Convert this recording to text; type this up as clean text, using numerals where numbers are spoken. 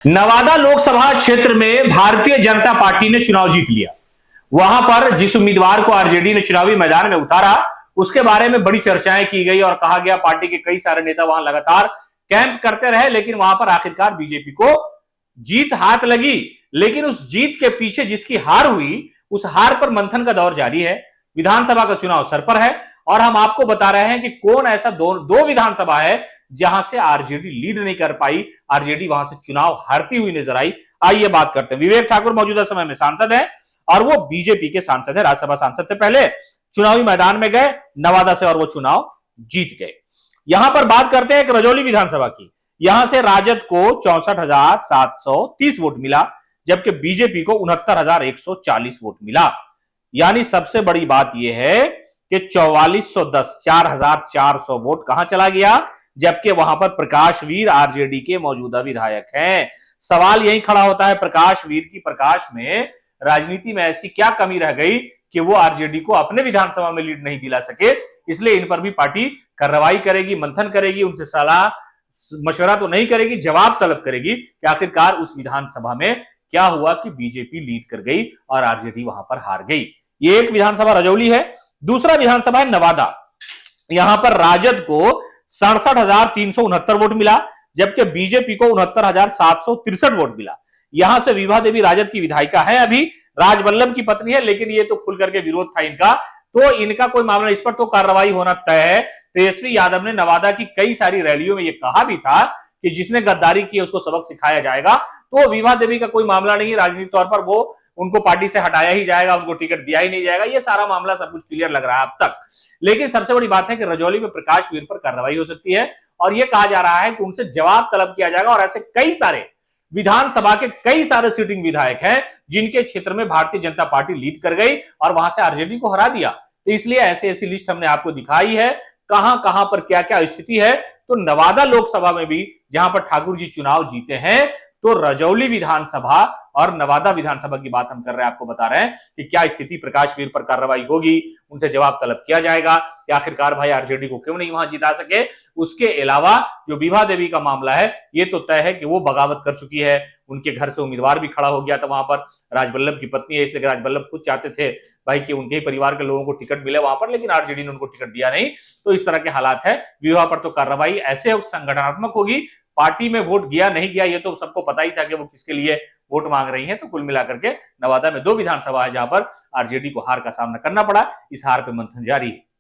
नवादा लोकसभा क्षेत्र में भारतीय जनता पार्टी ने चुनाव जीत लिया। वहां पर जिस उम्मीदवार को आरजेडी ने चुनावी मैदान में उतारा, उसके बारे में बड़ी चर्चाएं की गई और कहा गया पार्टी के कई सारे नेता वहां लगातार कैंप करते रहे, लेकिन वहां पर आखिरकार बीजेपी को जीत हाथ लगी। लेकिन उस जीत के पीछे जिसकी हार हुई, उस हार पर मंथन का दौर जारी है। विधानसभा का चुनाव सर पर है और हम आपको बता रहे हैं कि कौन ऐसा दो विधानसभा है जहां से आरजेडी लीड नहीं कर पाई, आरजेडी वहां से चुनाव हारती हुई नजर आई। आइए बात करते हैं। विवेक ठाकुर मौजूदा समय में सांसद है और वो बीजेपी के सांसद है, राज्यसभा सांसद थे पहले, चुनावी मैदान में गए नवादा से और वो चुनाव जीत गए। यहां पर बात करते हैं एक रजौली विधानसभा की। यहां से राजद को 64,730 वोट मिला, जबकि बीजेपी को 69,140 वोट मिला। यानी सबसे बड़ी बात यह है कि 4410 4,400 वोट कहां चला गया, जबकि वहां पर प्रकाश वीर आरजेडी के मौजूदा विधायक हैं। सवाल यही खड़ा होता है, प्रकाश वीर की प्रकाश में राजनीति में ऐसी क्या कमी रह गई कि वो आरजेडी को अपने विधानसभा में लीड नहीं दिला सके। इसलिए इन पर भी पार्टी कार्रवाई करेगी, मंथन करेगी, उनसे सलाह मशवरा तो नहीं करेगी, जवाब तलब करेगी कि आखिरकार उस विधानसभा में क्या हुआ कि बीजेपी लीड कर गई और आरजेडी वहां पर हार गई। ये एक विधानसभा रजौली है। दूसरा विधानसभा है नवादा। यहां पर राजद को 67,369 वोट मिला, जबकि बीजेपी को 69,763 वोट मिला। यहां से विभा देवी राजद की विधायिका है, अभी राजबल्लभ की पत्नी है, लेकिन ये तो खुल करके विरोध था इनका, तो इनका कोई मामला, इस पर तो कार्रवाई होना तय है। तेजस्वी यादव ने नवादा की कई सारी रैलियों में यह कहा भी था कि जिसने गद्दारी की उसको सबक सिखाया जाएगा। तो विभा देवी का कोई मामला नहीं है, राजनीतिक तौर पर वो उनको पार्टी से हटाया ही जाएगा, उनको टिकट दिया ही नहीं जाएगा। ये सारा मामला सब कुछ क्लियर लग रहा है अब तक। लेकिन सबसे बड़ी बात है कि रजौली में प्रकाश वीर पर कार्रवाई हो सकती है और यह कहा जा रहा है कि उनसे जवाब तलब किया जाएगा। और ऐसे कई सारे विधानसभा के कई सारे सिटिंग विधायक हैं जिनके क्षेत्र में भारतीय जनता पार्टी लीड कर गई और वहां से आरजेडी को हरा दिया। तो इसलिए ऐसी ऐसी लिस्ट हमने आपको दिखाई है, कहां कहां पर क्या क्या स्थिति है। तो नवादा लोकसभा में भी जहां पर ठाकुर जी चुनाव जीते हैं, तो रजौली विधानसभा और नवादा विधानसभा की बात हम कर रहे हैं, आपको बता रहे हैं कि क्या स्थिति, प्रकाश वीर पर कार्रवाई होगी, उनसे जवाब तलब किया जाएगा कि आखिरकार भाई आरजेडी को क्यों नहीं वहां जिता सके। उसके अलावा जो विभा देवी का मामला है, ये तो तय है कि वो बगावत कर चुकी है, उनके घर से उम्मीदवार भी खड़ा हो गया था वहां पर, राजबल्लभ की पत्नी है, इसलिए राजबल्लभ खुद चाहते थे भाई कि उनके ही परिवार के लोगों को टिकट मिले वहां पर, लेकिन आरजेडी ने उनको टिकट दिया नहीं। तो इस तरह के हालात है। विवाह पर तो कार्रवाई ऐसे संगठनात्मक होगी, पार्टी में वोट गया नहीं गया ये तो सबको पता ही था कि वो किसके लिए वोट मांग रही हैं। तो कुल मिलाकर के नवादा में दो विधानसभा है जहां पर आरजेडी को हार का सामना करना पड़ा। इस हार पे मंथन जारी है।